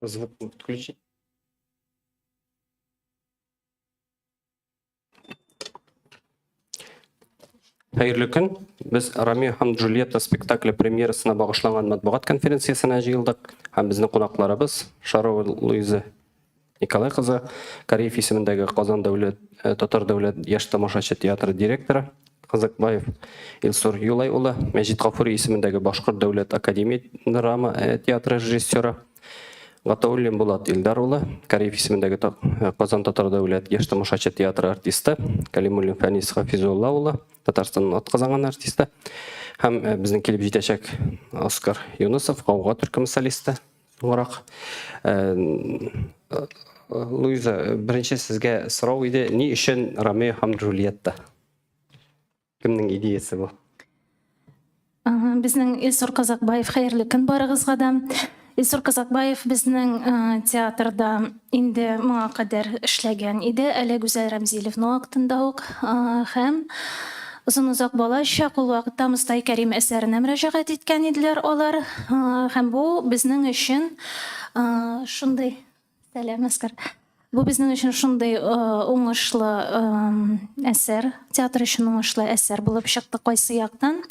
Звук включить. Hayırlı gün. Biz Romeo һәм Джульетта спектакле премьерасына багышланган матбугат конференциясына җыелдык. Һәм безнең кунакларыбыз Шарова Луиза Николай кызы, Кариев исемендәге Казан дәүләт татар дәүләт яшь тамашачы театры директоры, Кызыкбаев Илсур Юлай улы, Мәҗит Гафури исемендәге Башкорт дәүләт академия драма театры режиссеры, Гатауллин Булат Илдар улы, Кариев исемендәге Казан татар дәүләт яшь тамашачы театры артисты, Калимуллин Фәнис Хафизулла улы, Татарстанның атказанган артисты, һәм безнең килеп җитәчәк Оскар Юнусов, Гауга төркем солисты. Соңрак Луиза, беренче сезгә сорау иде, ни өчен Ромео һәм Джульетта? Кемнең идеясе бу? Безнең Илсур Казакбаев, хәерле көн барыгызга да. Илсур Казакбаев безнең театрда инде моңа кадәр эшләгән иде, әле Гүзәл Рәмзилевның вакытында ук, һәм озын-озак балачак ул вакытта Мостай Кәрим әсәренә мөрәҗәгать иткән иделәр алар, һәм бу безнең өчен шундый сәламәскәр. Бу безнең өчен шундый уңышлы әсәр, театр өчен уңышлы әсәр булып чыкты кайсы яктан.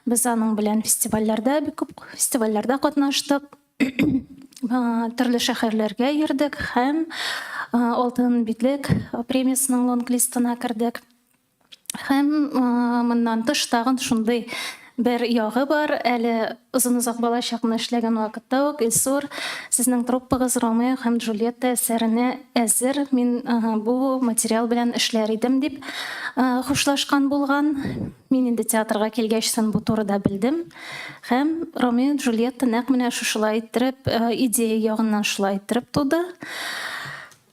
Без аның белән фестивальләрдә, бик күп фестивальләрдә катнаштык. Төрле шәһәрләргә йөрдек һәм Алтын битлек премиясының лонглистына кердек. Һәм моннан тыш тагын шундый бер ягы бар, әле озын-озак балачакны эшләгән вакытта ук Илсур, сезнең труппагыз Ромео һәм Джульетта әсәренә әзер, мин бу материал белән эшләр идем дип хушлашкан булган. Мин инде театрга килгәч соң бу турыда белдем. Һәм Ромео Джульетта нәкъ менә шулай иттереп, идея ягыннан шулай иттереп туды.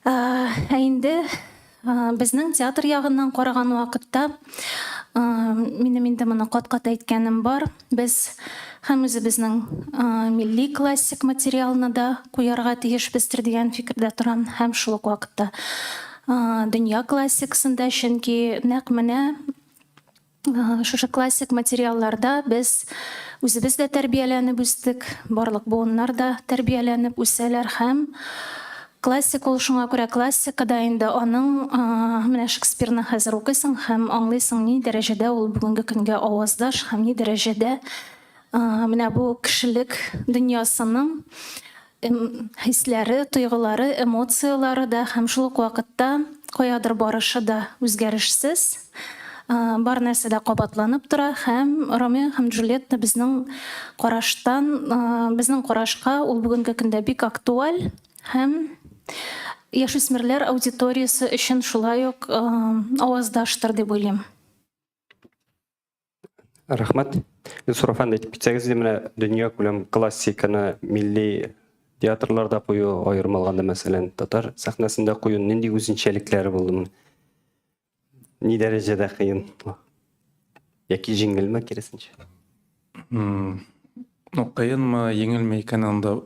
Инде безнең театр ягыннан караган вакытта минем инде моны кат-кат әйткәнем бар. Без һәм үзебезнең милли классик материалны да куярга тиешбездер дигән фикердә торам. Һәм шул ук вакытта дөнья классикасын да, чөнки нәкъ менә шушы классик материалларда без үзебез дә тәрбияләнеп үстек, барлык буыннар да тәрбияләнеп үсәләр һәм классик ул, шуңа күрә классикада инде аның менә Шекспирны хәзер укыйсың һәм аңлыйсың ни дәрәҗәдә ул бүгенге көнгә аваздаш һәм ни дәрәҗәдә менә бу кешелек дөньясының хисләре, тойгылары, эмоциялары да һәм шул ук вакытта каядыр барышы да үзгәрешсез, бар нәрсә дә кабатланып тора һәм Ромео һәм Джульетта безнең караштан, безнең карашка ул бүгенге көндә бик актуаль һәм яшүсмерләр аудиториясе өчен шулай ук аваздаштыр дип уйлыйм. Рәхмәт. Илсур әфәнде, әйтеп китсәгез, менә дөнья күләм классиканы милли театрларда кую аермалганда, мәсәлән, татар сәхнәсендә кую нинди үзенчәлекләре булды? Ни дәрәҗәдә кыен? Яки җиңелме, киресенчә? Кыенмы, еңелме икәнен анда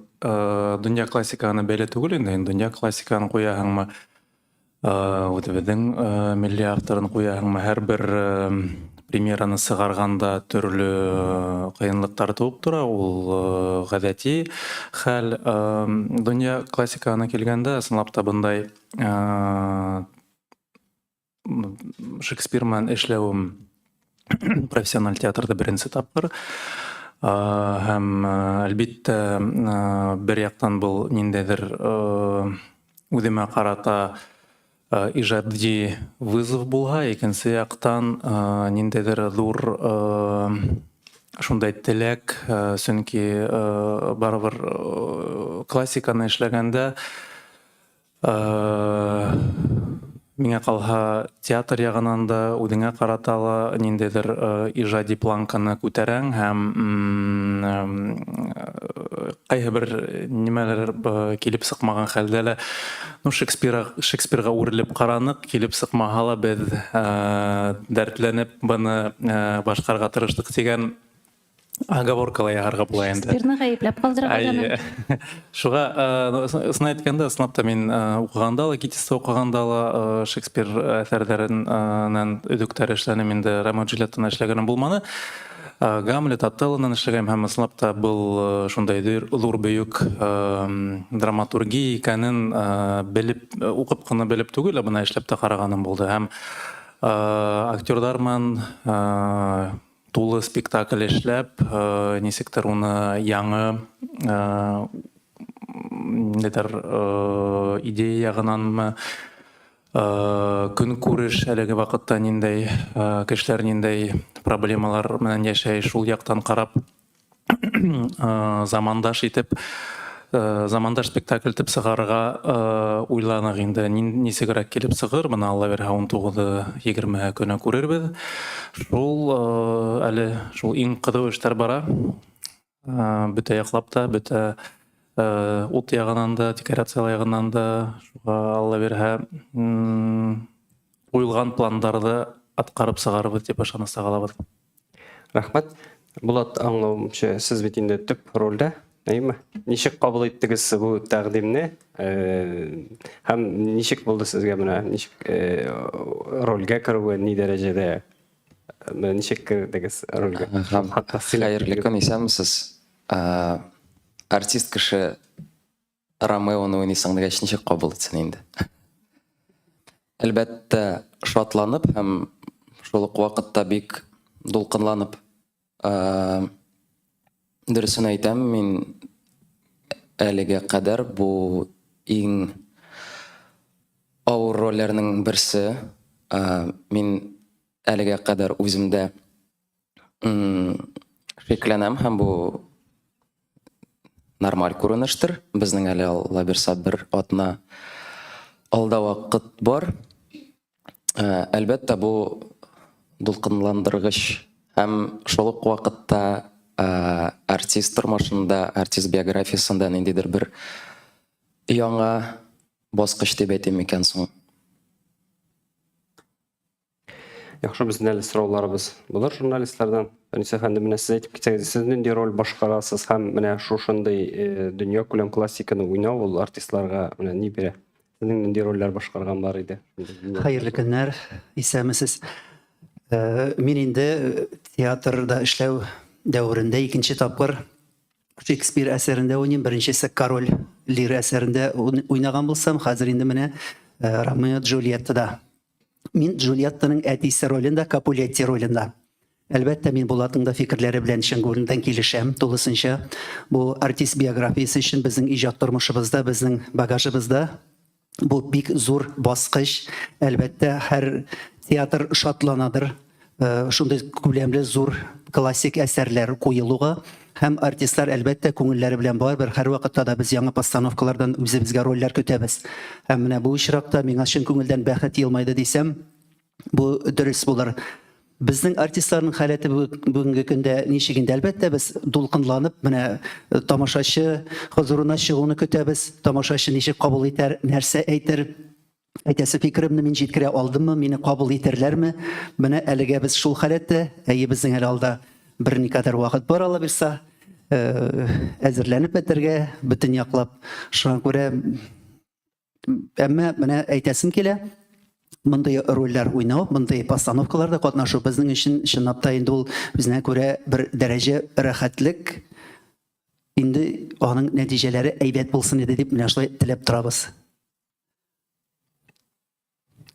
дөнья классиканы бәйле түгел инде. Дөнья классиканы куяһыңмы, үзебезнең милли авторын куяһыңмы, һәрбер премьераны сыгарганда төрле кыенлыктар туып тора. Ул гадәти хәл. Дөнья классиканы килгәндә, ысынлап та бындай Шекспир менән эшләвем профессиональ театрда беренче тапкыр. Һәм әлбиттә бер яктан бул ниндәйдер үземә карата иҗади вызов булга, икенче яктан ниндәйдер зур шундай теләк, чөнки барыбер классиканы эшләгәндә миңа калһа театр ягынан да үзеңә карата ниндәйдер иҗади планканы күтәрәң һәм кайһы бер нимәләр килеп сыкмаган хәлдә лә Шекспирга үрелеп каранык, килеп сыкмаһа ла без дәртләнеп быны башкарга тырыштык дигән оговоркалар ягарга була инде. Шекспирны гаепләп калдырган. Шуга ысына әйткәндә, ысынлап та мин укыганда ла, Китисты укыганда ла Шекспир әсәрләреннән өдөктәр эшләнем, инде Ромео Джульеттаны эшләгәнем булманы. Гамлет Аттелланын эшләгән һәм ысынлап та был шундайдыр зур бөек драматургия икәнен белеп укып кына белеп түгел, бына эшләп тә караганым булды һәм актердарман тулы спектакль эшләп нисектер уны яңы идея ягынанмы көн күреш әлеге вакытта ниндәй кешеләр ниндәй проблемалар менән яшәй, шул яктан карап замандаш итеп замандаш спектакль итеп сыгарга уйланык инде. Нисегрәк килеп сыгыр, менә Алла бирһә 19-20 көне күрербез. Шул әле шул иң кызык эшләр бара. Бөтә яклап та, бөтә ут ягынан да, декорациялар ягынан да, Алла бирһә уйлган пландарды аткарып сыгарбыз дип ышанып калабыз. Рахмат. Булат, аңлауымча, сез бит инде төп рольдә, әйме? Ничек кабул иттегез бу тәкъдимне? Һәм ничек булды сезгә менә ничек рольгә керүе, ни дәрәҗәдә? Ничек кердегез рольгә? Хәерле көн, исәнмесез? Артист кеше Ромеоны уйныйсың дигәч ничек кабул итсен инде? Әлбәттә, шатланып һәм шул ук вакытта бик дулкынланып. Дөресен әйтәм, мин әлегә кадәр бу иң авыр рольләрнең берсе. Мин әлегә кадәр үземдә шикләнәм һәм бу нормаль күренештер. Безнең әле Алла бирсә бер атна алда вакыт бар. Әлбәттә, бу дулкынландыргыч һәм шул ук вакытта артист тормышында, артист биографиясында ниндидер бер яңа баскыч дип әйтим икән соң. Яхшы, безнең әле сорауларыбыз булыр журналистлардан. Әниса хәнде, менә сез әйтеп китсәгез, сез нинди роль башкарасыз һәм менә шушындай дөнья күләм классиканы уйнау ул артистларга менә ни бирә? Сезнең нинди рольләр башкарган бар иде? Хәерле көннәр, исәнмесез? Мин инде театрда эшләү дәверендә икенче тапкыр Шекспир әсәрендә уйныйм, беренчесе Король Лир әсәрендә уйнаган булсам, хәзер инде менә Ромео Джульеттада. Мин Джульеттаның әтисе ролендә, Капулетти ролендә. Әлбәттә, мин Булатның да фикерләре белән чынгылдан килешәм, тулысынча. Бу артист биографиясе өчен безнең иҗат тормышыбызда, безнең багажыбызда бу бик зур баскыч. Әлбәттә, һәр театр шатланадыр. Шундай күләмле зур классик әсәрләр куелуга һәм артистлар әлбәттә күңелләре белән барбер. Һәр вакытта да без яңа постановкалардан үзебезгә рольләр көтәбез. Һәм менә бу очракта миңа чын күңелдән бәхет елмайды дисәм, бу дөрес булыр. Безнең артистларның халәте бүгенге көндә ничек инде? Әлбәттә, без дулкынланып, менә тамашачы хозурына чыгуны көтәбез. Тамашачы ничек кабул итәр, нәрсә әйтер? Әйтәсе фикеремне мин җиткерә алдыммы, мине кабул итәрләрме? Менә әлегә без шул халәттә, безнең әле алда бер никадәр вакыт бар, Алла бирсә, әзерләнеп бетергә, бөтен яклап. Шуңа күрә әмма менә әйтәсем килә, мондай рольләр уйнау, мондай постановкаларда катнашу безнең өчен чынлап та инде ул безнә күрә бер дәрәҗә рәхәтлек, инде аның нәтиҗәләре әйбәт булсын иде дип менә шулай теләп торабыз.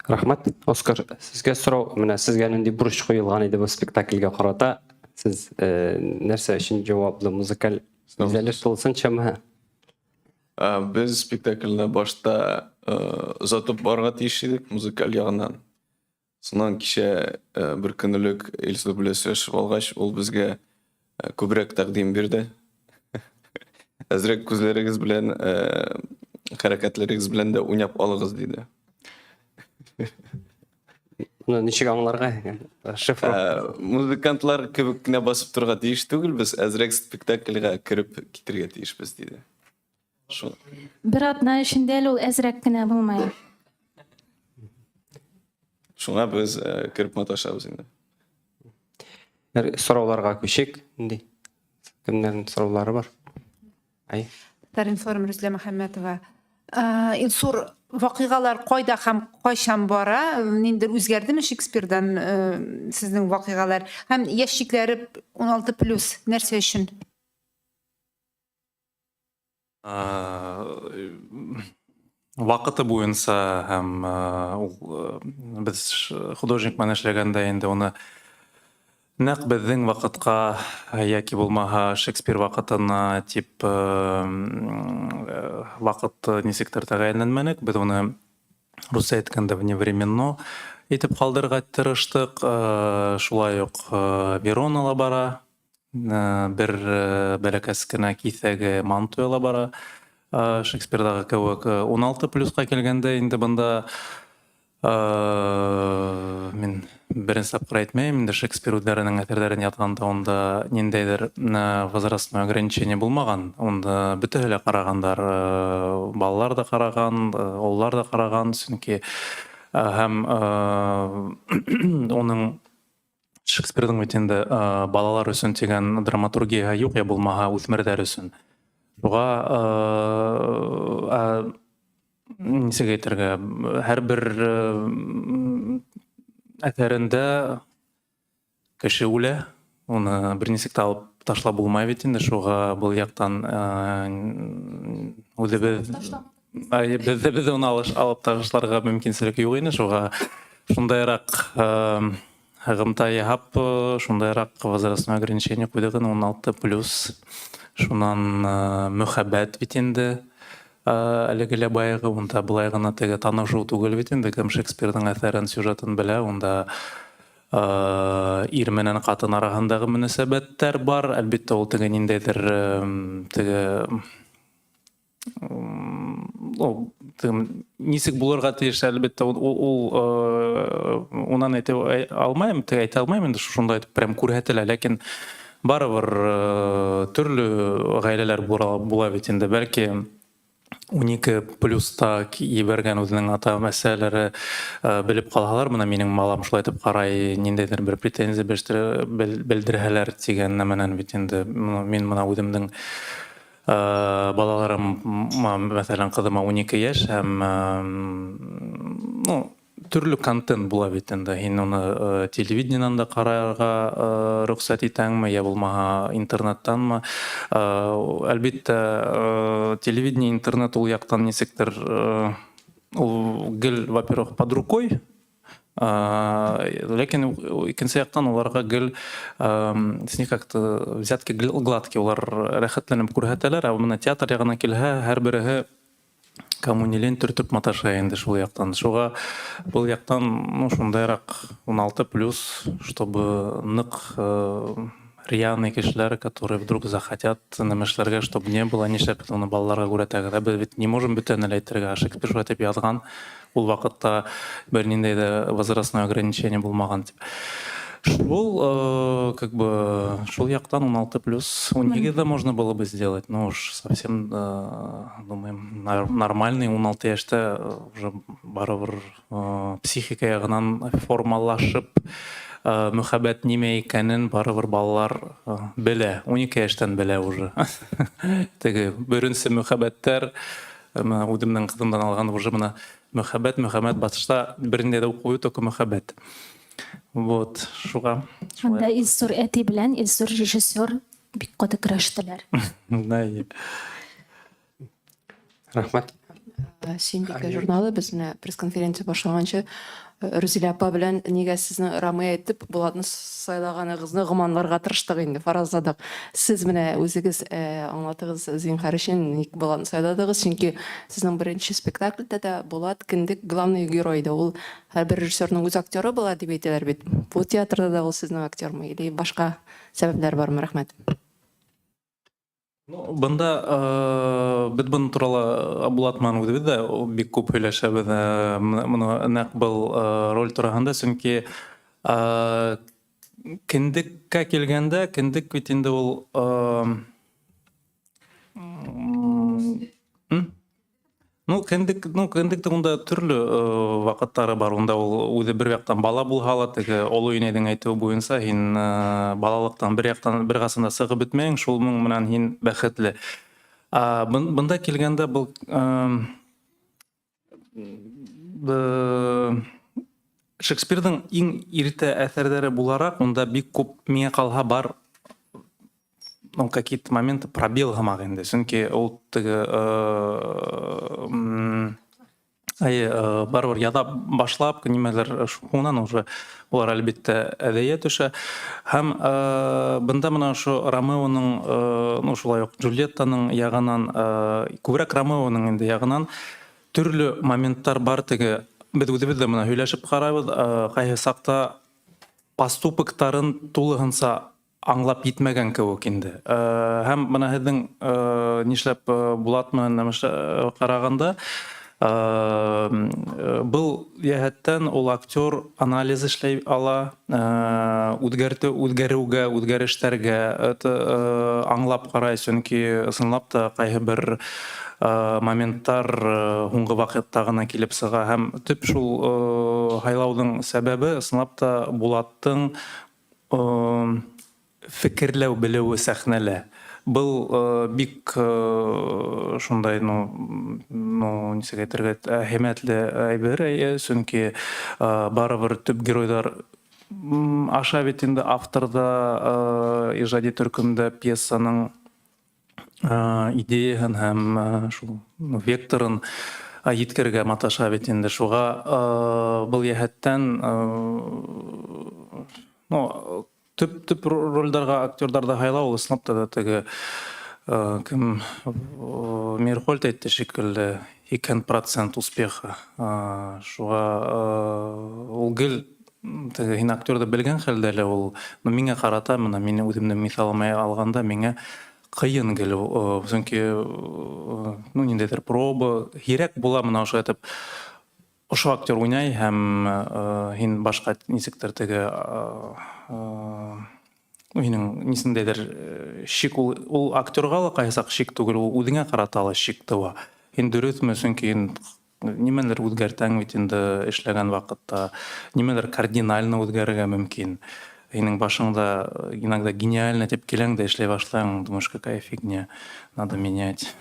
Рахмат. Оскар, сезгә сорау, менә сезгә нинди бурыч куелган иде бу спектакльгә карата? Сез нәрсә өчен җаваплы музыкаль изәлеш булсынчамы? Без спектакльне башта озатып барырга тиеш идек музыкаль ягыннан. Соннан кичә бер көнлек Илсур белән сөйләшеп алгач, ул безгә күбрәк тәкъдим бирде. Әзрәк күзләрегез белән, хәрәкәтләрегез белән дә уйнап алыгыз диде. Ничек аңларга? Шифр. Музыкантлар кебек кенә басып торырга тиеш түгел, без әзрәк спектакльгә кереп китергә тиешбез диде. Бер атна эчендә ул әзрәк кенә булмай. Шуңа без кереп маташабыз инде. Сорауларга күчик. Нинди? Кемнәрнең сораулары бар? Ай. Таринформ Рүслә Мөхәммәтова. Илсур, вакыйгалар кайда һәм кайчан бара? Ниндер үзгәрдеме Шекспирдан сезнең вакыйгалар? Һәм яшьчекләре 16+, нәрсә өчен? Вакыты буенча һәм без художник менен эшләгәндә инде уны нәкъ безнең вакытка яки булмаһа Шекспир вакытына тип вакыт нисектер тәгаенләнмәдек. Без уны русча әйткәндә вневременно итеп калдырырга тырыштык. Шулай ук Веронала бара, бер бәләкәс кенә кисәге Мантуяла бара. Шекспирдагы кебек 16+ка килгәндә инде бында мин беренче тапкыр әйтмәйм, инде Шекспир үзләренең әсәрләрен язганда онда ниндәйдер возрастной ограничение булмаган. Онда бөтәһе карагандар, балалар да караган, оллар да караган, чөнки һәм оның Шекспирдың бит инде балалар өчен дигән драматургия юк, я булмаһа үсмерләр өчен. Шуңа нисеге әйтергә, һәрбер әсәрендә кеше үлә, уны бернисек тә алып ташлап булмай бит инде. Шуңа был яктан үзебез уны алып ташларга мөмкинчелек юк иде. Шуңа шундайрак гымта яһап, шундайрак возрастной ограничение куйдыгын 16+. Шунан мөхәббәт бит инде. Әлегелә баягы унда булай гына теге танышу түгел бит инде. Кем Шекспирдың әсәрен, сюжетін белә, унда ир менән катын арасындагы мөнәсәбәттәр бар. Әлбәттә ул теге ниндәйдер теге нисек булырга тиеш, әлбәттә ул унан әйтә алмыйм, теге әйтә алмыйм инде, шундай итеп прям күрһәтелә, ләкин барыбыр төрле гаиләләр була бит инде. Бәлки 12+та ебәргән үзенең ата мәсьәләләре белеп калалар, менә минем балам шулай итеп карай, ниндәйдер бер претензия белдерәләр дигән нәмәнән бит инде. Мин моны үземнең балаларым, мәсәлән, кызыма 12 яшь һәм төрле контент була бит инде. Һин уны телевидениедән да карарга рөхсәт итәңме, я булмаһа интернеттанмы? Әлбәттә, телевидение, интернет ул яктан нисектер ул гел, во-первых, под рукой, ләкин икенче яктан уларга гел с них как-то взятки гладкие, улар рәхәтләнеп күрһәтәләр, ә менә театр ягына килһә, һәр береһе кому не лень төртеп маташа инде шул яктан. Шуңа был яктан шундайрак 16+, чтобы нык рьяные кешеләр, которые вдруг захотят нәмәшләргә, чтобы не было нишләп уны балаларга күрәтәгә. Без бит не можем бөтенләй әйтергә. Шекспир шулай итеп язган, ул вакытта бер ниндәй дә возрастное ограничение булмаган дип. Шул, как бы, шул яктан 16+. У нигездә можно было бы сделать, но уж совсем, думаем, нормальный 16 яшьтә уже барыбер психика ягынан формалашып, мөхәббәт нимә икәнен барыбер балалар белә. 12 яшьтән белә уже. Теге беренче мөхәббәттәр, үземнең кызымдан алган уже менә мөхәббәт башта берендә дә укый, только мөхәббәт. Вот, шуга. Анда Илсур әти белән Илсур режиссер бик каты көрәштеләр. Рәхмәт. Синбикә журналы безне пресс-конференция башлаганчы Рүзилә апа белән нигә сезне Рамия әйтеп Булатны сайлаганыгызны гыманларга тырыштык инде, фаразладык. Сез менә үзегез аңлатыгыз зинһар өчен ник Булатны сайладыгыз, чөнки сезнең беренче спектакльдә дә Булат Киндек главный герой да, ул һәрбер режиссерның үз актеры була дип әйтәләр бит. Бу театрда да ул сезнең актермы или башка сәбәпләр бармы? Рәхмәт. Бында бит бун туралы Булат менән үзебез дә бик күп һөйләшәбез. Моны нәкъ был роль турында, чөнки Киндеккә килгәндә, Киндек бит инде ул Киндектең унда төрле вакыттары бар. Унда ул үзе бер яктан бала булһа ла, теге олы инәйдең әйтүе буенча, һин балалыктан бер яктан бер гасында сыгып бетмәйң, шул менән һин бәхетле. Бында килгәндә был Шекспирдің иң ирте әсәрләре буларак, онда бик күп миңа калһа бар какие-то моменты пробел гамак инде. Чөнки ул теге барыбер яда башлап, нимәләр шуңнан уже улар әлбәттә әдәя төшә. Һәм бында менә шу Ромеоның, ну шулай ук Джульеттаның ягынан, күбрәк Ромеоның инде ягынан төрле моменттар бар теге. Без үзебез дә менә һөйләшеп карабыз, кайсы сакта поступоктарын тулыгынса аңлап җитмәгән кебек инде. Һәм менә һезнең нишләп Булат менән караганда, был яһәттән ул актер анализ эшләй ала, үзгәрүгә, үзгәрештәргә аңлап карай, чөнки ысынлап та кайсы бер моменттар һуңгы вакытта гына килеп сыга. Һәм төп шул хайлаудың сәбәбе ысынлап та Булаттың фикерләү белеүе сәхнәлә. Был бик шундай, нисек әйтергә, әһәмиятле әйбер, чөнки барыбер төп геройдар аша бит инде авторда, иҗади төркемдә пьесаның идеяһын һәм шул векторын җиткерергә маташа бит инде. Шуга был яһәттән төп рольдәргә актерларда хайлау ысынлап та теге кем Мирхольд әйтте шикелле 2% успеха. Шуга ул гел теге һин актерда белгән хәлдә лә ул миңа карата, менә мине үземне мисалыма алганда миңа кыен гел, чөнки ниндәйдер проба кирәк була менә ошо әйтеп ошо актер уйнай һәм һин башка нисектер теге Уйның нисендәдер шик ул актерга ла кайсак шик түгел, ул үзеңә карата ла шик туа. Һин дөресме, чөнки нимәләр үзгәртәң бит инде эшләгән вакытта, нимәләр кардинально үзгәрергә мөмкин. Һинең башыңда иногда гениально дип киләң дә эшләй башлаң, думаешь, какая фигня, надо менять.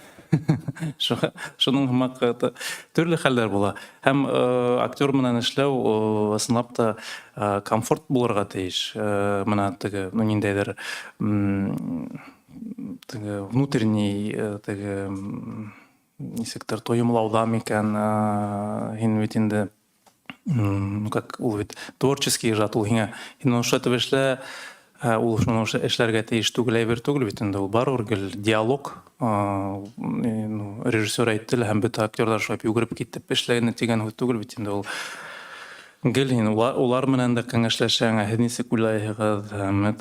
Шуның хакында төрле хәлләр була. Һәм актер менән эшләү ысынлап та комфорт булырга тиеш. Менә теге, ниндәйдер теге внутренний теге нисектер тоемлауда микән, һин бит инде как ул бит творческий ижад, ул һиңа һин ошо эшлә, ул шуны эшләргә тиеш түгел, әйбер түгел бит инде, ул барыр гел диалог. Режиссер әйтте һәм бөтен актерлар шулай йөгереп китеп эшләгән дигән һүз түгел бит инде ул. Гел һин улар менән дә кәңәшләшәң, һез нисек уйлайһыгыз, һәм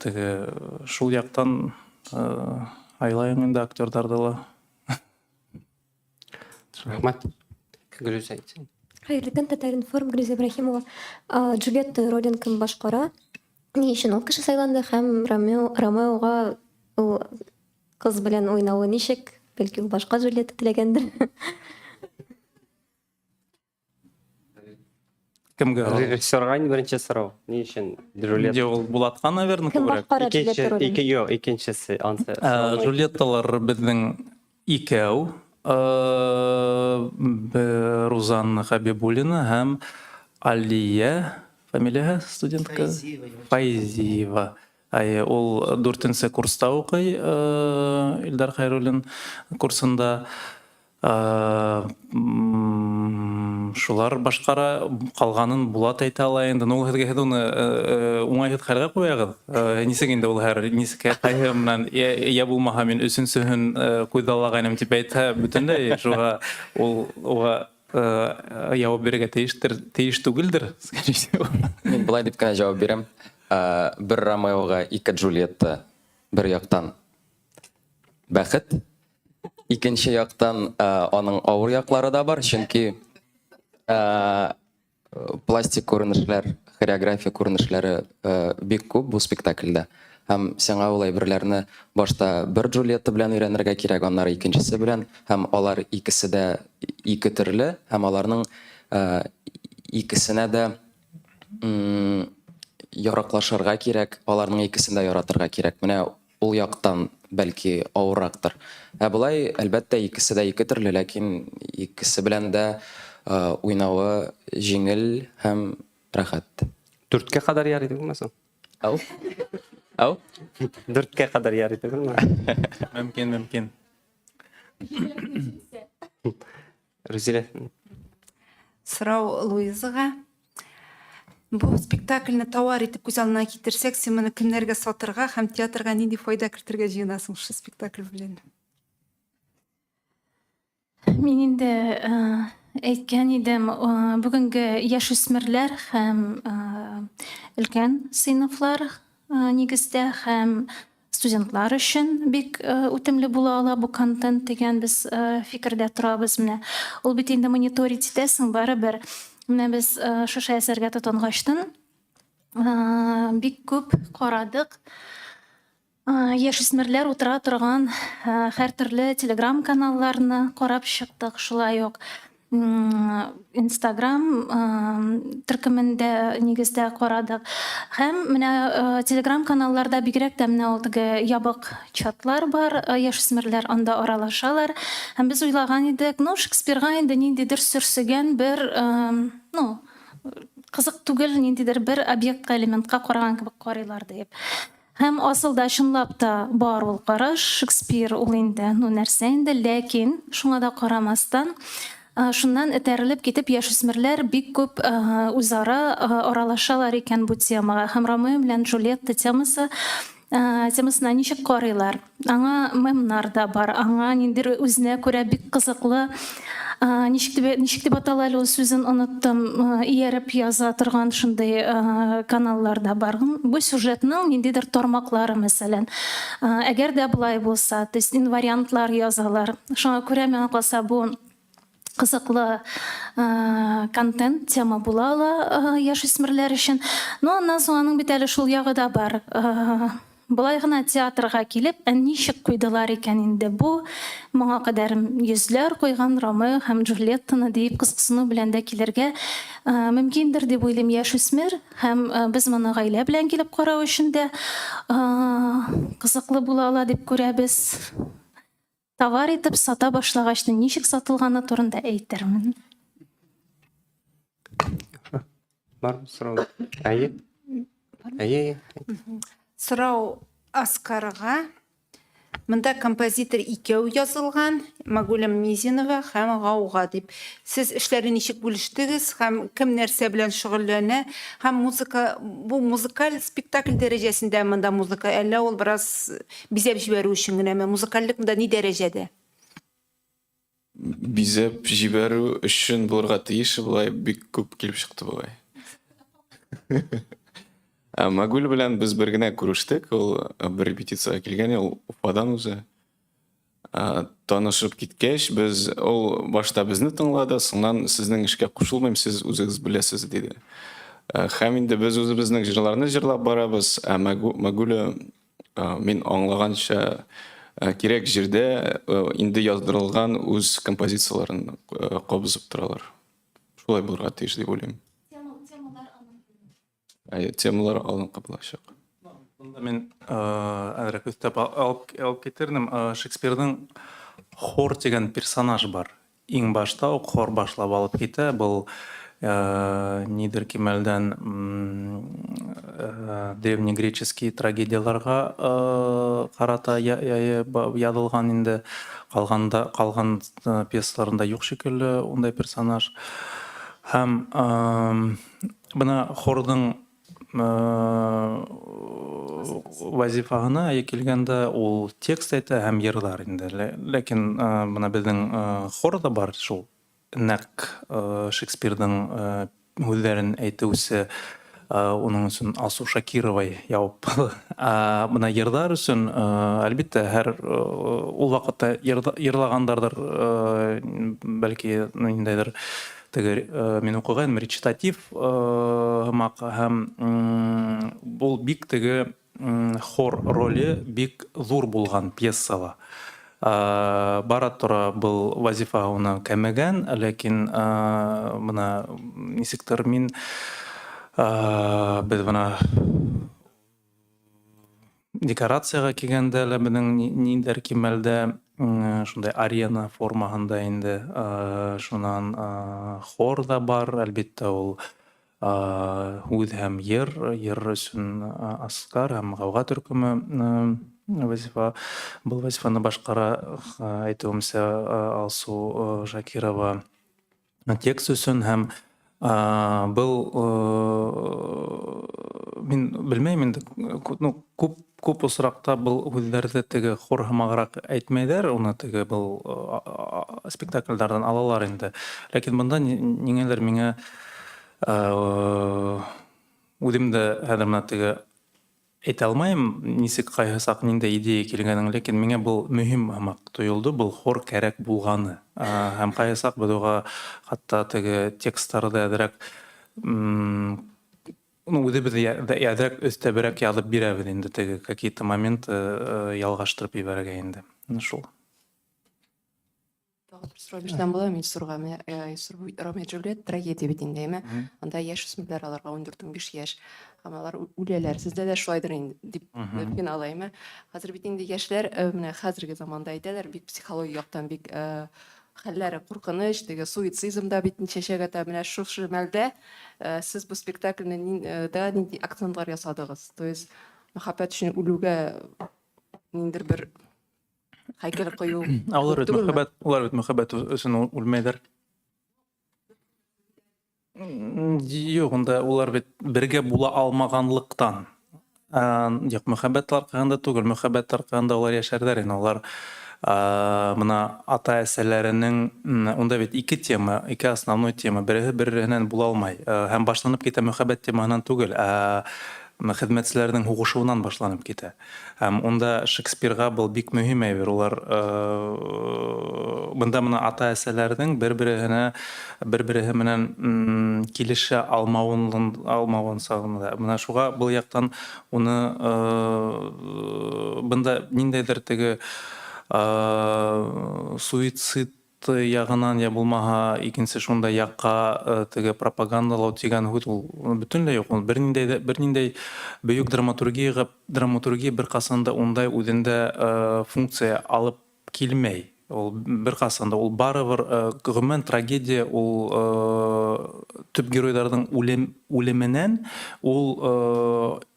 теге шул яктан айлайың инде актерларда ла. Рәхмәт. Гөлүзә әйтсен. Хәерле көн, Татар-информ, Гөлүзә Ибраһимова. Джульетта ролен кем башкара? Ни өчен ул кеше сайланды һәм Ромеога ул кыз белән уйнавы ничек? Бәлки ул башка Джульетта теләгәндер. Кемгә? Режиссерга беренче сорау. Ни өчен Джульетта? Ул Булатка, наверное, Кем күбрәк. башкара Джульетта ролен? Икенчесе ансы. Джульетталар безнең икәү, Рузанна Хабибуллина һәм Алия, фамилияһы студентка Файзиева. Ул 4-нче курста укый, Илдар Хайруллин курсында. Шулар башкара, калганын Булат әйтә ала инде. Ул һезгә уны уңай хәлгә куягыз. Нисек инде ул һәр нисек кайһы менән я булмаһа мин өченчеһен куйдалаганым дип әйтә, бөтенләй шуга ул яуап бирергә тиеш түгелдер. Мин болай дип кенә җавап бирәм. Бер Ромеога 2 Джульетта, бер яктан бәхет, икенче яктан аның авыр яклары да бар, чөнки пластик күренешләр, хореография күренешләре бик күп бу спектакльдә. Һәм сиңа ул әйберләрне башта бер Джульетта белән өйрәнергә кирәк, аннары икенчесе белән, һәм алар икесе дә ике төрле, һәм аларның икесенә дә яраклашырга кирәк, аларның икесен дә яратырга кирәк. Менә ул яктан бәлки авыррактыр. Булай, әлбәттә, икесе дә ике төрле, ләкин икесе белән дә уйнауы жеңіл һәм рәхәт. 4-ке кадәр ярый түгелме соң? Ау? Ау? 4-ке кадәр ярый түгелме? Мөмкин. Рузилә. Сұрау Луизаға. Бұл спектакльні тауар етіп көз алдына келтірсек, сен мұны кімдерге сатырға һәм театрға нендей файда кіртірге жиынасың шы спектакль білен? Мен инде әйткән идем, бүгенге яшүсмерләр һәм өлкән сыйныфлар нигездә һәм студентлар өчен бик үтемле була ала бу контент дигән без фикердә торабыз. Менә ул бит инде мониторить итәсең барыбер. Менә без шушы әсәргә тотынгачтан бик күп карадык. Яшүсмерләр утыра торган һәр төрле телеграм каналларны карап чыктык. Шулай ук Instagram төркемендә нигездә карадык. Һәм менә телеграм каналларда бигрәк тә менә ул теге ябык чатлар бар, яшүсмерләр анда аралашалар. Һәм без уйлаган идек, Шекспирга инде ниндидер сөрсегән бер, кызык түгел ниндидер бер объектка, элементка караган кебек карыйлар дип. Һәм асылда чынлап та бар ул караш, Шекспир ул инде нәрсә инде, ләкин шуңа да карамастан шуннан этәрелеп китеп яшүсмерләр бик күп үзара аралашалар икән бу темага. Һәм Ромео белән Джульетта темасына ничек карыйлар? Аңа мемнар да бар, аңа ниндидер үзенә күрә бик кызыклы, ничек дип атала ул сүзен оныттым, ияреп яза торган шундый каналлар да бар. Бу сюжетның ниндидер тармаклары, мәсәлән, әгәр дә булай булса, то есть инвариантлар язалар. Шуңа күрә миңа калса бу кызыклы контент тема була ала яшүсмерләр өчен. Аннан соң аның бит әле шул ягы да бар. Булай гына театрга килеп, ничек куйдылар икән инде бу? Моңа кадәр йөзләр куйган Ромео һәм Джульеттаны дип кызыксыну белән дә килергә мөмкиндер дип уйлыйм яшүсмер. Һәм без моны гаилә белән килеп карау өчен дә кызыклы була ала дип күрәбез. Товар итеп сата башлагачтан ничек сатылганы турында әйтермен. Бар сорау. Әйе. Сұрау Аскарға. Мында композитор икәү язылған, Магуля Мизинова һәм Гауга дип. Сез эшләрне ничек бүлештегез һәм кем нәрсә белән шөгыльләнә? Һәм бу музыкаль спектакль дәрәҗәсендә мында музыка, әллә ул бераз бизәп җибәрү өчен генәме? Музыкальлек монда ни дәрәҗәдә? Бизәп җибәрү өчен булырга тиеш, булай бик күп килеп чыкты булай. Магуль белән без бер генә күрештек, ул бер репетициягә килгән, ул Уфадан үзе. Танышып киткәч, без ул башта безне тыңлады, соңнан сезнең эшкә кушылмыйм, сез үзегез беләсез диде. Һәм инде без үзебезнең җырларны җырлап барабыз, Магуля мин аңлаганча кирәк җирдә инде яздырылган үз композицияларын кабызып торалар. Шулай булырга тиеш дип уйлыйм. Темалар алынып кабылачак. Мен әзрәк өстәп алып китердем. Шекспирның хор дигән персонаж бар. Иң башта ук хор башлап алып китә. Был нидер кимәлдән древнегреческий трагедияларга карата язылган инде. Калган пьесаларында юк шикелле ундай персонаж. Һәм бына хорның вазифаһына килгәндә ул текст әйтә һәм йырлар инде. Ләкин бына безнең хор да бар шул. Нәкъ Шекспирның һүзләрен әйтүсе, уның өчен Алсу Шакировой яуап. Бына йырлар өчен әлбәттә һәр ул вакытта йырлагандарdır, бәлки ниндәйдер мен укыган речитатив һәм бул бик теге хор роли бик зур булган пьесала. Бара тора был вазифа уны кәмәгән, ләкин мына нисектер мин без бына декорацияға килгәндә лә безнең ниндер кимәлдә шундай арена формаһында инде шунан хор да бар, әлбиттә ул үҙ һәм йыр өсөн Аскар һәм Гауга төркеме вазифа был вазифаны башҡара, әйтеүемсә, Алсу Шакирова текст өсөн һәм был мин белмәйем инде, күп осраҡта был һүҙҙәрҙе теге хор һымағыраҡ әйтмәйҙәр, уны теге был спектакльдарҙан алалар инде. Ләкин бында ниңәлер миңә үҙем дә хәҙер менә теге әйтә алмайым, нисек ҡайһы саҡ ниндәй идея килгәнен, ләкин миңә был мөһим һымаҡ тойолдо, был хор кәрәк булғаны. Һәм ҡайһы саҡ беҙ уға хатта теге текстарҙы әҙерәк үҙебеҙ әҙерәк өҫтәберәк яҙып бирәбеҙ инде, теге какие-то моменты ялғаштырып ебәрергә инде. Шул. Тағы бер сорау бирсәм була, мин сорға Ромео Джульетта трагедия бит инде, әйме? Анда йәш үсмерләр, аларға 14-15 йәш, һәм алар үләләр. Сездә дә шулайдыр инде дип финал әйме? Хәзер бит инде йәшләр, менә хәзерге заманда әйтәләр, бик психология яктан бик хәлләре куркыныч, теге суицидизмда бит чәчәк ата. Менә шушы мәлдә сез бу спектакльне нинди акцентлар ясадыгыз? То есть мәхәббәт өчен үлүгә ниндер бер һәйкәл ҡуйыу. Улар бит мөхәббәт өсөн үлмәйҙәр. Юҡ, унда улар бит бергә була алмағанлыҡтан. Юҡ, мөхәббәт арҡаһында түгел, мөхәббәт арҡаһында улар йәшәрҙәр ине. Улар мына ата-әсәләренең, унда бит ике тема, ике основной тема, береһенән була алмай. Һәм башланып китә мөхәббәт темаһынан түгел, хеҙмәтселәрҙең һуғышыуынан башланып китә. Һәм унда Шекспирға был бик мөһим әйбер. Улар бында мына ата-әсәләрҙең бер-береһе менән килешә алмауын сағында. Мына шуға был яҡтан уны бында ниндәйҙер теге суицид яғынан, я булмаһа икенсе шундай яҡҡа теге пропагандалау тигән һүҙ ул бөтөнләй юҡ. Бер ниндәй бөйөк драматургия бер ҡасан да ундай үҙендә функция алып килмәй. Ул бер ҡасан да ул барыбер ғөмүмән трагедия, ул төп геройҙарҙың үлеменән ул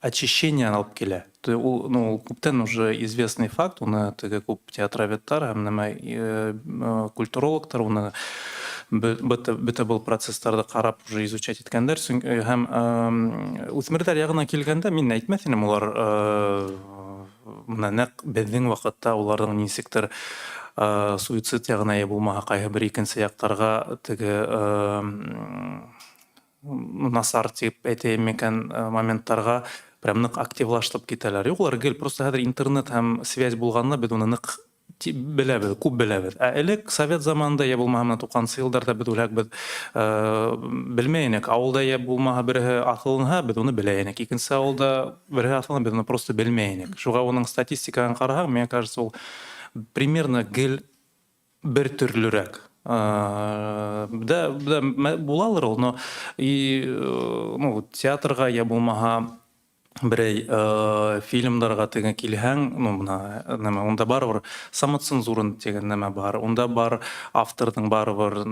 очищение алып килә. Ул күптән уже известный факт, уны теге күп театроведтар һәм культурологтар уны бөтә был процесстарҙы ҡарап уже изучать иткәндәр. Һәм үҫмерҙәр яғына килгәндә мин әйтмәҫ инем, улар нәҡ беҙҙең ваҡытта уларҙың нисектер суицид яғына я булмаһа ҡайһы бер икенсе яҡтарға теге насар тип әйтәйем микән моменттарға прям ныҡ активлаштырып китәләр. Юҡ, улар гел просто хәҙер интернет һәм связь булғанына беҙ уны ныҡ беләбеҙ, күп беләбеҙ. Ә элек совет заманында, я булмаһа 90-сы йылдарда беҙ үләкбеҙ, белмәй инек. Ауылда я булмаһа береһе аҫылынһа, беҙ уны белә инек. Икенсе ауылда береһе аҫылынһа, беҙ уны просто белмәй инек. Шуға уның статистикаһын ҡараһаң, мне кажется, ул примерно гел бер төрлөрәк. Булалыр ул, но театрға я булмаһа берәй фильмдарға теге килһәң, унда барыбер самоцензура тигән нәмә бар. Унда бар авторҙың барыбер,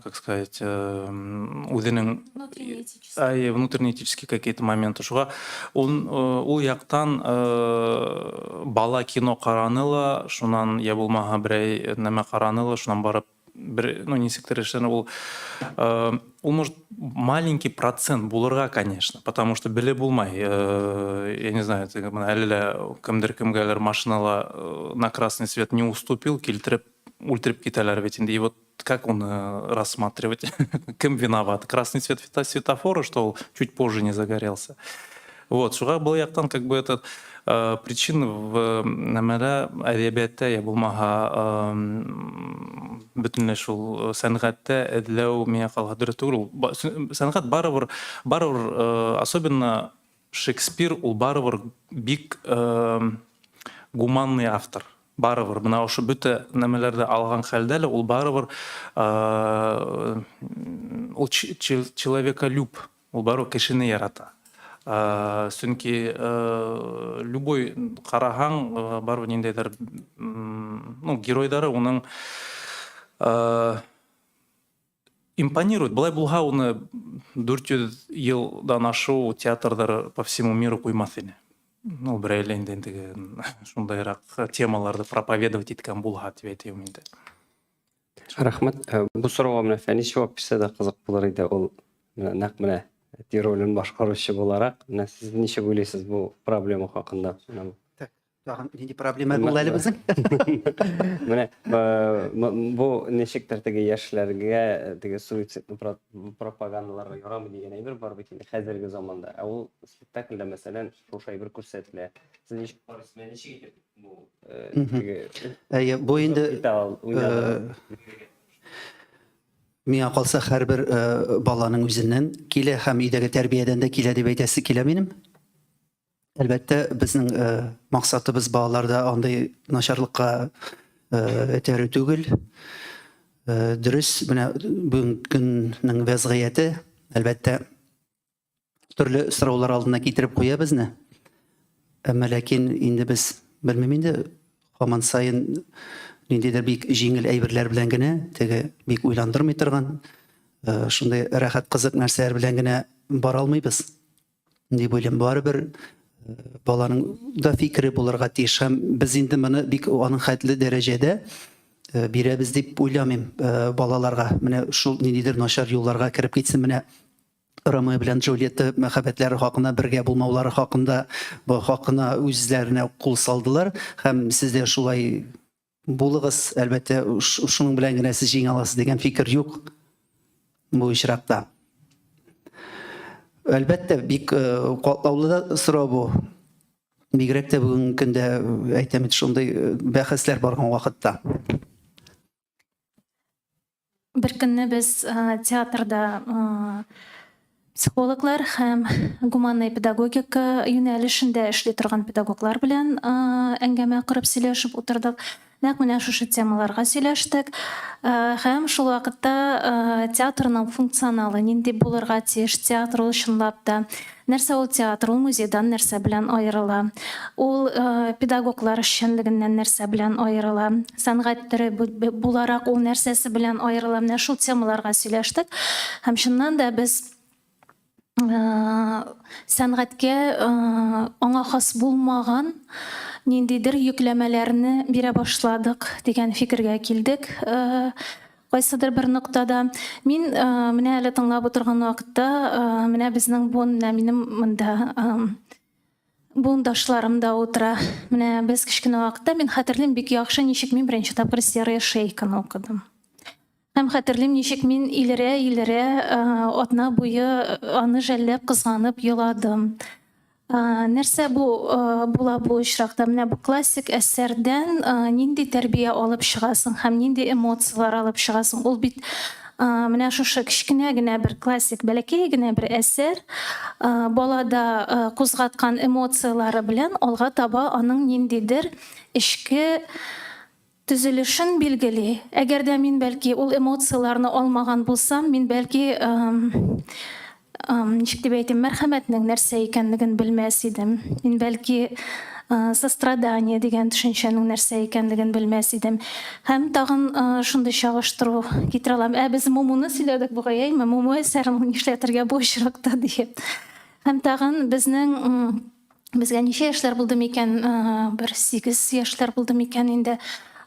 как сказать, үҙенең внутреннетические какие-то моменты. Шуға ул яҡтан бала кино ҡараны ла, шунан я булмаһа берәй нәмә ҡараны ла, шунан барып нисектер эшләне ул может маленький процент булырға, конечно, потому что беле булмай. Я не знаю, әле лә кемдер-кемгәлер машинала на красный свет не уступил, килтереп үлтереп китәләр ведь инде. И вот как он рассматривать? Кем виноват? Красный свет светофора, что он чуть позже не загорелся. Вот, шуға был яқтан как бы этот причина в нәмәлә әҙәбиәттә я булмаһа бөтөнләй шул сәнғәттә эҙләү миңә ҡалһа дөрөҫ түгел. Сәнғәт барыбер особенно Шекспир ул барыбер бик гуманный автор. Барыбер бына ошо бөтә нәмәләрҙе алған хәлдә лә ул барыбер ул человеколюб, ул барыбер кешене ярата. Сөнки любой карагаң барбы ниндейдир геройдары уның импонирует. Былай булга уны 400 елдан ашу театрдар по всему миру куймас ине. Бир элендендиги шундайраак темаларды проповедовать иткән булга дип әйтәм инде. Рахмат. Бу сорауга менә Фәнис җавап бирсә дә кызык булыр иде. Ул нәкъ менә ролен башкаручы буларак, менә сез ничек уйлыйсыз бу проблема хакында? Тагын нинди проблема булды әле безнең? Менә бу ничектер теге яшьләргә теге суицид пропагандаларга ярамый дигән әйбер бар бит инде хәзерге заманда. Ә ул спектакльдә мәсәлән шушы әйбер күрсәтелә. Сез ничек карыйсыз? Менә ничек итеп бу теге Бу инде миңа калса һәрбер баланың үзеннән килә һәм өйдәге тәрбиядән дә килә дип әйтәсе килә минем. Әлбәттә, безнең максатыбыз балаларда андай начарлыкка этәрү түгел. Дөрес, менә бүгенге көннең вазгыяте, әлбәттә, төрле сораулар алдына китереп куя безне. Әмма ләкин инде без белмим инде һаман сайын ниндидер бик җиңел әйберләр белән генә, теге бик уйландырмый торган, шундай рәхәт кызык нәрсәләр белән генә бара алмыйбыз. Дип уйлыйм, барыбер баланың да фикере булырга тиеш һәм без инде моны бик аның хәтле дәрәҗәдә бирәбез дип уйламыйм балаларга. Менә шул ниндидер начар юлларга кереп китсен, менә Ромео белән Джульетта мәхәббәтләре хакында, бергә булмаулары хакында, бу хакына үзләренә кул салдылар һәм сез дә шулай булыгыз, әлбәттә шуның белән генә сез җиңә аласыз дигән фикер юк бу очракта. Әлбәттә, бик катлаулы да сорау бу. Бигрәк тә бүгенге көндә әйтәм бит шундый бәхәсләр барган вакытта. Бер көнне без театрда психологлар һәм гуманный педагогика юнәлешендә эшли торган педагоглар белән әңгәмә корып сөйләшеп утырдык. Нәкъ менә шушы темаларга сөйләштек. Һәм шул вакытта театрның функционалы нинди булырга тиеш, театр ул чынлап та нәрсә ул театр, ул музейдан нәрсә белән аерыла, ул педагоглар эшчәнлегеннән нәрсә белән аерыла, сәнгать төре буларак ул нәрсәсе белән аерыла. Менә шул темаларга сөйләштек. Һәм шуннан да без сәнгатькә аңа хас булмаган ниндидер йөкләмәләрне бирә башладык дигән фикергә килдек. Кайсыдыр бер ноктада мин менә әле тыңлап утырган вакытта менә безнең минем монда буындашларым да утыра. Менә без кичкенә вакытта мин хәтерлим бик яхшы ничек мин беренче тапкыр Серая Шейканы укыдым. Һәм хәтерлим ничек мин илерә атна буе аны жәлләп кызганып еладым. Нәрсә була бу очракта? Менә бу классик әсәрдән нинди тәрбия алып чыгасың һәм нинди эмоциялар алып чыгасың? Ул бит менә шушы кичкенә генә бер классик, бәләкәй генә бер әсәр балада кузгаткан эмоциялары белән алга таба аның ниндидер эчке төзелешен билгели. Әгәр дә мин бәлки ул эмоцияларны алмаган булсам, мин бәлки ничек дип әйтим, мәрхәмәтнең нәрсә икәнлеген белмәс идем. Мин бәлки сострадание дигән төшенчәнең нәрсә икәнлеген белмәс идем. Һәм тагын шундый чагыштыру китерә алам. Без Мумуны сөйләдек бугай, Муму әсәрен нишләтергә бу очракта дип. Һәм тагын безгә ничә яшьләр булды микән? Бер 8 яшьләр булды микән инде.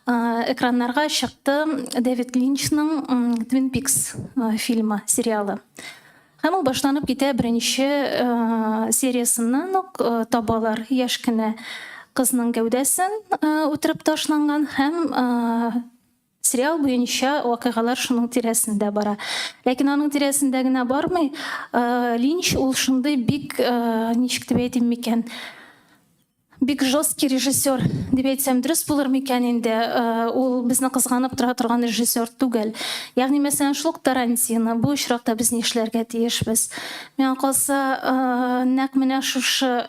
Экраннарга чыкты Дэвид Линчның Twin Peaks фильмы, сериалы. Һәм ул башланып китә беренче сериясыннан ук табалар яшь кенә кызның гәүдәсен үтереп ташланган һәм сериал буенча вакыйгалар шуның тирәсендә бара. Ләкин аның тирәсендә генә бармый, Линч ул шундый бик ничек дип әйтим микән? Бик жесткий режиссер дип әйтсәм дөрес булыр микән инде? Ул безне кызганып тора торган режиссер түгел. Ягъни мәсәлән шул Тарантино бу очракта без нишләргә тиешбез? Миңа калса нәкъ менә шушы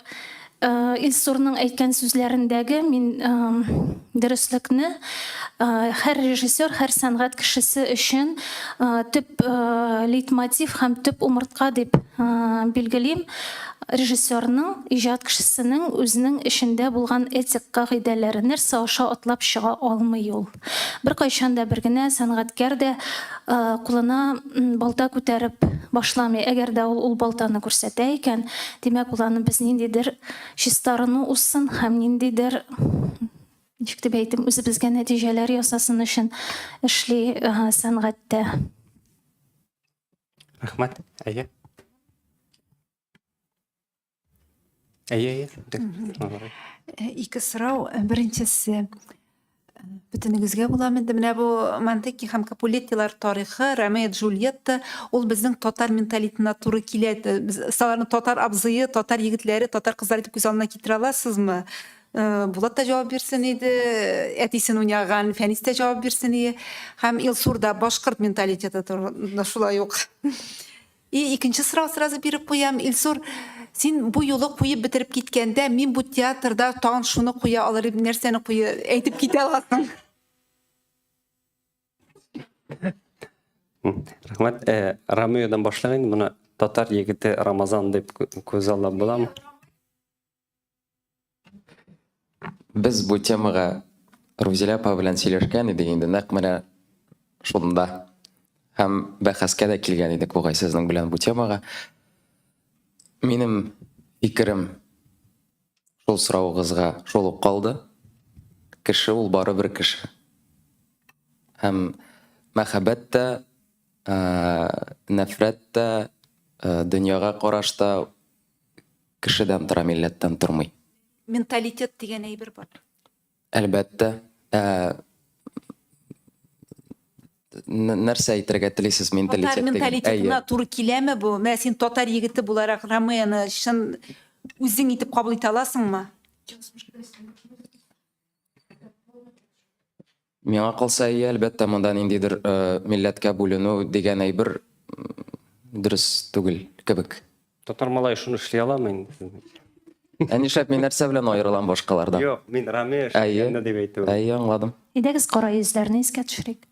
Илсурның әйткән сүзләрендәге мин дөреслекне һәр режиссер, һәр сәнгать кешесе өчен төп лейтмотив һәм төп умыртка дип билгелим. режиссерның, иҗат кешесенең үзенең эшендә булган этик кагыйдәләре нәрсә аша атлап чыга алмый ул. Беркайчан да бер генә сәнгатькәр дә кулына балта күтәреп башламый. Әгәр дә ул балтаны күрсәтә икән, димәк ул аны без ниндидер чистарыну усын һәм ниндидер ничек дип әйтим, үзебезгә нәтиҗәләр ясасын өчен эшли сәнгатьтә. Рәхмәт. Әйе. Әйе. Ике сорау. Беренчесе, бөтенегезгә буламы? Менә бу Монтеки һәм Капулеттилар тарихы, Ромео Джульетта, ул безнең татар менталитетына туры килә. Саларны татар абзые, татар егетләре, татар кызлары дип күз алдына китерә аласызмы? Булат та җавап бирсен иде, әтисен уйнаган Фәнис тә җавап бирсен иде. Һәм Илсурда башкорт менталитеты турында шулай ук. Икенче сорау сразу биреп куям. Илсур, син бу юлы куеп бетереп киткәндә, мин бу театрда тагын шуны куя алыр, нәрсәне куя, әйтеп китә аласың. Рәхмәт. Ромеодан башлаган, моны татар егете Рамазан дип күз алып буламы? Без бу темага Рузилә апа белән сөйләшкән идек инде, нәкъ менә шунда. Һәм бәхәскә дә килгән идек бугай сезнең белән бу темага. Минем фикерем шул сорауыгызга шул ук калды. Кеше ул бары бер кеше. Һәм мәхәббәт тә, нәфрәт тә, дөньяга караш та кешедән тора, милләттән тормый. Менталитет дигән әйбер бар. Әлбәттә, нәрсә әйтергә телисез Татар менталитет деген? менталитетына туры киләме бу? Менә син татар егете буларак Ромеоны шын үзең итеп кабул итә аласыңмы? Миңа калса, әлбәттә, монда ниндидер милләткә бүленү дигән әйбер дөрес түгел кебек. Татар малай шуны эшли аламы инде? Нишләп мин нәрсә белән аерылам башкалардан? Юк, мин Ромео эшләгәнне дип әйтәм. Әйе, аңладым. Идегез кара йөзләрне искә төшерик.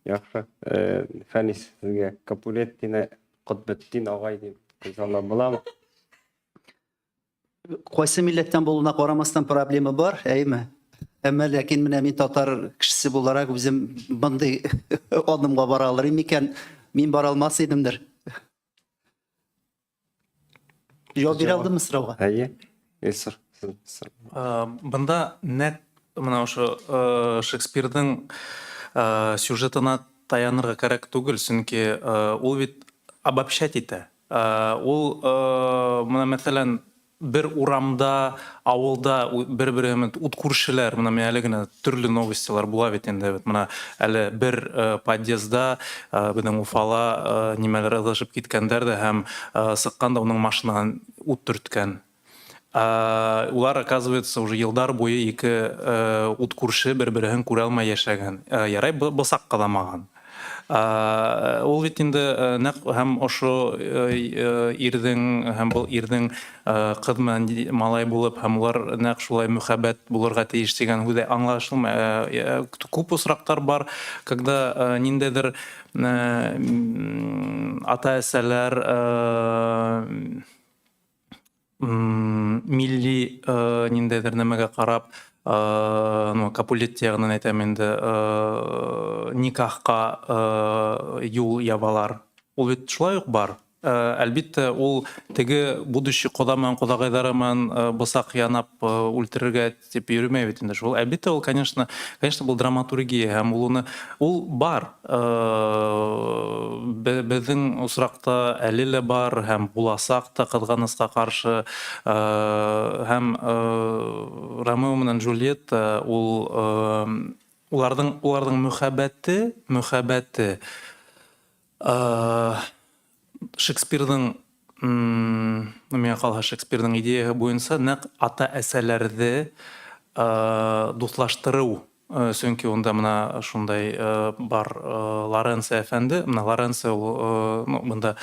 Яхшы. Фәнис, сезгә Капулеттина, Кутбетдин агай дип күз алып буламы? Кайсы милләттән булуына карамастан проблема бар, әйме? Әмма ләкин менә мин татар кешесе буларак үзем бындай адымга бара алырым икән, мин бара алмас идемдер. Җавап бирә алдымы сорауга? Әйе. Илсур. Бында нәт мына ошо Шекспирдың сюжетына таянырга кирәк түгел, чөнки ул бит обобщать итә. Ул мына мәсәлән бер урамда, авылда бер-беренә ут күршеләр, мына мен әле генә төрле новостилар була бит инде. Мына әле бер подъездда безнең Уфала нимәләр ылышып киткәндәр дә һәм сыкканда уның машинаган ут төрткән. Улар, оказывается, уже елдар буе ике ут күрше бер-берен күрә алмай яшәгән. Ярай бысак каламаган. Ул бит инде нәкъ һәм ошо ирдең һәм бу ирдең кыз менән малай булып һәм улар нәкъ шулай мөхәббәт булырга тиеш дигән үзе аңлашылмый. Күп осрактар бар, когда ниндәдер ата-әсәләр милли ниндәдер нәмәгә карап, Капулетти ягынан әйтәм инде, никахка юл ябалар. Ул бит шулай ук бар. Әлбәттә, ул теге будущий кодаман, кодагайлары менән бысак янап үлтерергә дип йөрмәй бит инде шул. Әлбәттә, ул, конечно, бу драматургия һәм ул бар. Безнең осракта әле лә бар һәм буласак та кызганыска каршы һәм Ромео менән Джульетта уларның мөхәббәте Шекспирдың, миңа калса Шекспирдың идеяһы буенча нәкъ ата-әсәләрне дуслаштыру. Чөнки онда мына шундай бар Лоренцо әфәнде, мына Лоренцо монда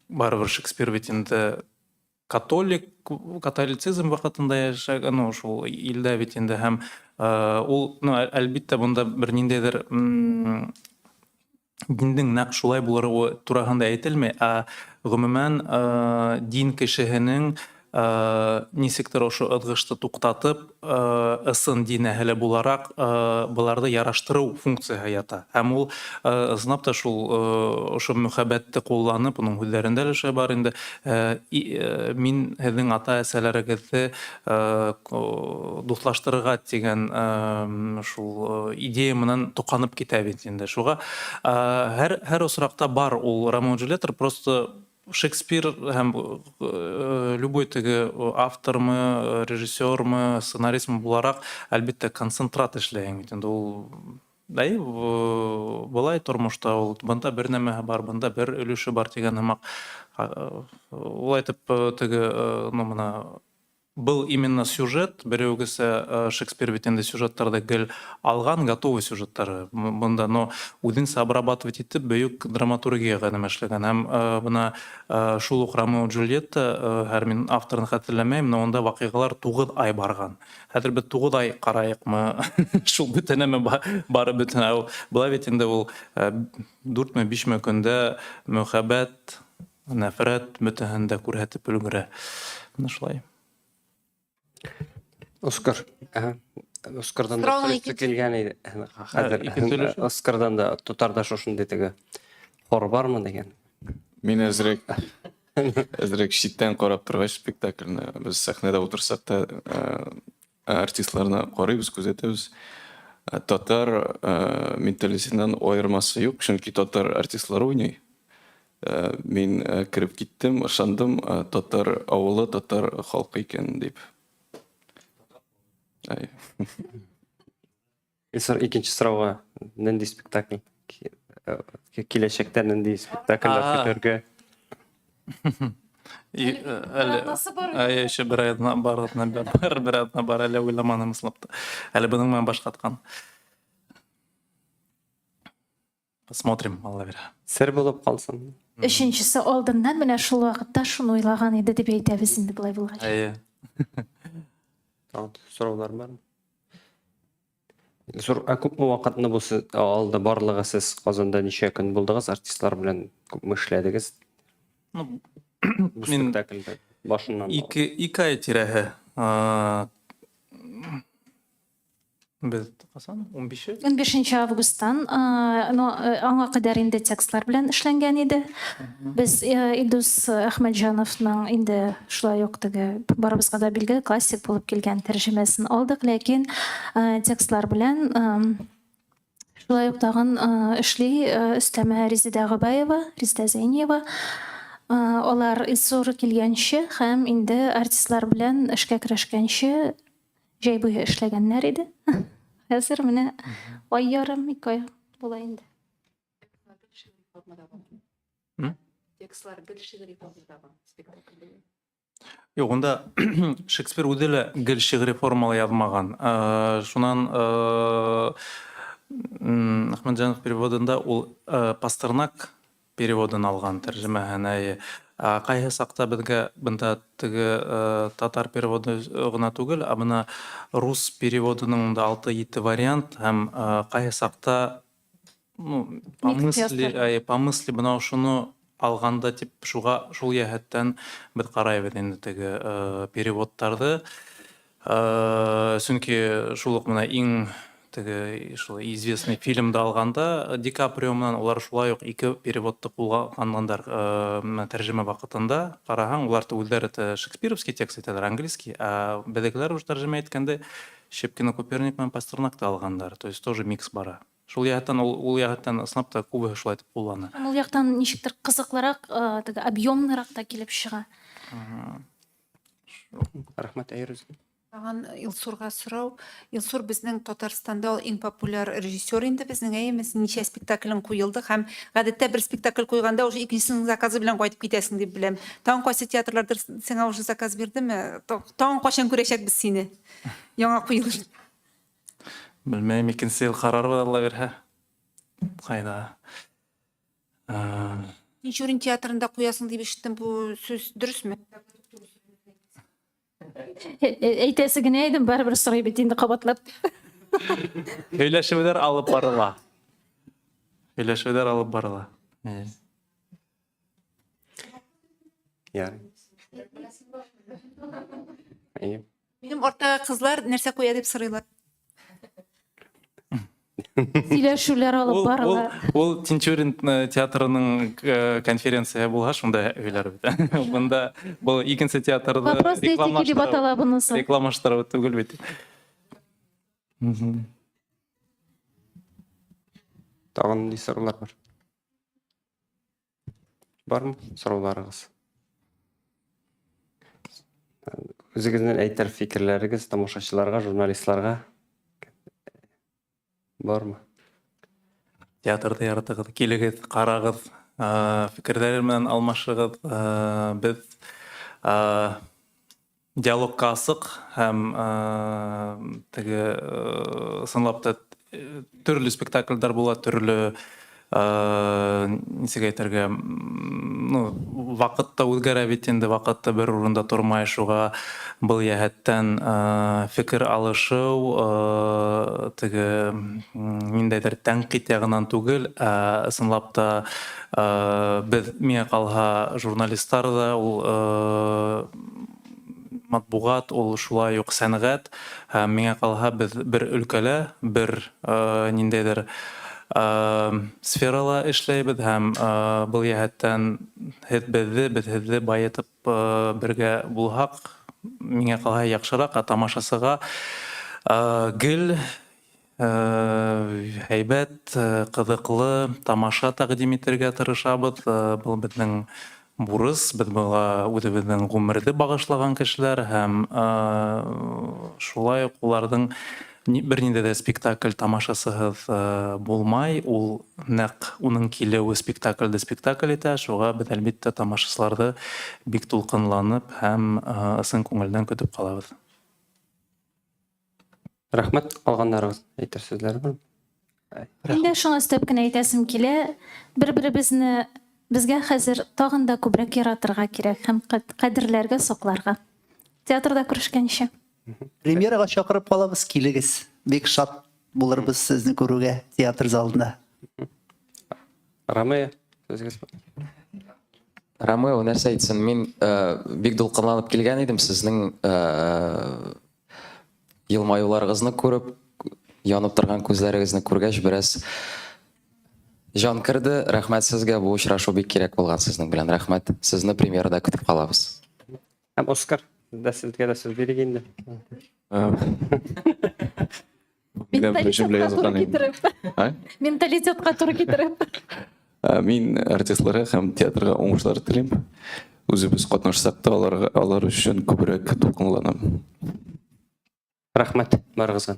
барыбер Шекспир бит инде католицизм вакытында яшәгән, шул илдә бит инде һәм ул әлбәттә монда бер ниндәйдер диндең нәкъ шулай булыры турагында әйтелми, гомумән дин кешеһенең нисектер ошо ыдгышты туктатып, ысын дин әһеле буларак буларды яраштыру функцияһы ята. Һәм ул ысынлап та шул ошо мөхәббәтте кулланып, уның һүзләрендә лә шулай бар инде. Мин һеҙҙең ата-әсәләрегеҙҙе дуҫлаштырырға тигән шул идея менән тоҡанып китә бит инде. Шуға һәр осраҡта бар ул Ромео и Джульетта, просто Шекспир һәм любой теге автормы, режиссермы, сценаристмы булараҡ, әлбиттә, концентрат эшләйән бит инде. Ул былай тормошта ул бында бер нәмәһе бар, бында бер өлөшө бар тигән һымаҡ. Ул әйтеп теге, мына был именно сюжет, берәүгесә Шекспир бит инде сюжеттарҙы гел алған, готовый сюжеттары бында, но үҙенсә обрабатывать итеп бөйөк драматургияға нәмә эшләгән. Һәм бына шул уҡ Ромео и Джульетта, һәр мин авторын хәтерләмәйем, но онда ваҡиғалар 9 ай барған. Хәҙер беҙ 9 ай ҡарайыҡмы, шул бөтә нәмә бары бөтә. Былай бит инде ул 4-5 көндә мөхәббәт, нәфрәт бөтәһен дә күрһәтеп өлгөрә. Шулай. Оскар. Оскардан да Сұрауың сөйті келген еді. Икенсе Хәзер өлеше? Оскардан да тотарда шошындай теге хор бармы деген. Мин әзерәк шиттән ҡарап торғас спектакльне, без сәхнәдә ултырсаҡ та артистларны ҡарайбыз, күҙәтәбез. Татар менталитетынан айырмасы юҡ, чөнки татар артистлар уйнай. Мин кереп киттем, ышандым, татар ауылы, татар халҡы икән дип. Икенче сорауға, нендей спектакль? Киләсәктә нендей спектакльләр көтәргә? Еще бер айына бар, әле уйламаным ысынлап. Әле бының менән башҡатҡан. Посмотрим, Алла бирә. Сер булып ҡалсын. Өченчесе алдыннан менә шул ваҡытта шуны уйлаган иде дип әйтәбез инде былай булғас. Сораулар бармы? Күпме ваҡытны булсы алды барлығы сез Ҡазанда ничә көн булдығыз, артистлар белән күпме эшләдегез? Бу спектакльдә башыннан. 2 ай тирәһе. Беҙ ҡасан? 15? 15 августтан аңа ҡәдәр инде текстлар белән эшләнгән иде. Без Илдус Әхмәтҗановның инде шулай уҡ теге барыбыҙға да билгеле классик булып килгән тәржемәсен алдыҡ, ләкин текстлар белән шулай уҡ тағын эшләй өҫтәмә Резеда Ғабаева, Резеда Зәйниева. Алар Илсур килгәнче һәм инде артистлар белән эшкә керешкәнче җәй буйы эшләгәннәр иде. Хәзер менә ай ярым, 2 ай була инде. Текстлар гел шиғри формада спектакль. Юҡ, унда Шекспир үҙе лә гел шиғри формала яҙмаған. Шунан Әхмәтҗанов переводында ул Пастернак переводын алған тәржемәһенә. Ҡайһы саҡта беҙгә бында теге татар переводы ғына түгел, бына рус переводының да 6-7 вариант, һәм ҡайһы саҡта по мысли бына ошоно алғанда тип шул йәһәттән беҙ ҡарайбыҙ инде теге переводтарҙы. Сөнки шул уҡ менә иң теге известный фильмды алғанда Ди Каприо менән улар шулай уҡ 2 переводты ҡулланғандар тәржемә ваҡытында. Ҡараһаң, улар үҙҙәре шекспировский текст итәләр, английский, ә беҙҙекеләр тәржемә иткәндә Щепкина, Коперник менән Пастернакты алғандар. То есть тоже микс бара. Шул йәһәттән ул йәһәттән ысынлап та күбеһе шулай итеп ҡуллана. Ул яҡтан нисектер ҡызыҡлыраҡ, теге объемныраҡ та килеп сыға. Рәхмәт, Айрыз. Тағын Илсурға сұрау. Илсур безнең Татарстанда ул иң популяр режиссер инде, безнең әйеміз ничә спектаклен ҡуйылды, һәм ғәҙәттә бер спектакль ҡуйғанда уже икенсенең заказы белән ҡайтып китәсең дип беләм. Тағын ҡайсы театрҙарҙыр сиңә уже заказ бирҙеме? Тағын ҡасан күрәсәкбеҙ сине? Яңа ҡуйылыш. Белмәйем, икенсе йыл ҡарарбыҙ, Алла бирһә. Ҡайҙа? Мичурин театрында ҡуясың дип ишеттем, бу сүз дөрөсмө? Әйтәсе генә идем, барыбер сорай бит инде ҡабатлап. Һөйләшеүҙәр алып барыла. Сөйләшүләр алып барыла. Ярый. Әйе. Минем ортага кызлар нәрсә куя дип сорыйлар. Сөйләшүләр алып барыла. Ул Тинчурин театрының конференция булга шунда өйләр бит. Бunda бу икенче театрда Вопрос этики дип атала бунысы. рекламаштыру түгел бит. Тагын нинди сораулар бар? Бармы сорауларыгыз? Үзегезнең әйтер фикерләрегез тамашачыларга, журналистларга бармы? Театрда яратыгыз, килегез, карагыз, фикерләр менән алмашыгыз. Без диалогка асык һәм теге сынлап та төрле спектакльләр була, төрле нисек әйтергә, вакытта үзгәрә бит инде, вакытта бер урында тормай, шуга был яһәттән фикер алышыу, теге ниндәйдер тәнкыйть ягыннан түгел, ысынлап та без миңа калһа журналистлар да, ул матбугат, ул шулай ук сәнгать, һәм миңа калһа без бер өлкәлә, бер ниндәйдер сферала эшләйбез һәм был яһәттән һеҙҙе байытып бергә булһаҡ, миңә калһа яҡшыраҡ, тамашасыға гел һәйбәт, ҡыҙыҡлы тамаша тәҡдим итергә тырышабыҙ. Был беҙҙең бурыс, беҙ быға үҙебеҙҙең ғүмерҙе бағышлаған кешеләр һәм шулай уҡ уларҙың бер ниндәй ҙә спектакль тамашасыһыҙ булмай, ул нәҡ уның килеүе спектакльде спектакль итә, шуға беҙ әлбиттә тамашасыларҙы бик тулҡынланып һәм ысын күңелдән көтөп ҡалабыҙ. Рәхмәт, калгандарыгыз әйтер сүзләр бармы? Инде шуңа өстәп кенә әйтәсем килә, бер-беребезне безгә хәзер тагын да күбрәк яратырга кирәк һәм ҡәдерләргә, саҡларға. Театрда күрешкәнчә. Премьерага чакырып калабыз, килегез. Бик шат булырбыз сезне күрүгә театр залында. Рамея, сүзегез бар. Ромео нәрсә әйтсен, мин бик дулҡынланып килгән идем сезнең йылмаюларығызны күреп, янып торган күзләрегезне күргәч, бераз жан керде. Рәхмәт сезгә, бу очрашу бик кирәк булган сезнең белән. Рәхмәт, сезне премьерада көтеп калабыз. Һәм Оскар, сезгә дә сүз бирик инде. Менталитетка туры китереп. Мин артистларга һәм театрга уңышлар телим. Үзебез катнашсак та алар өчен күбрәк тулҡынланам. Рәхмәт барыгызга.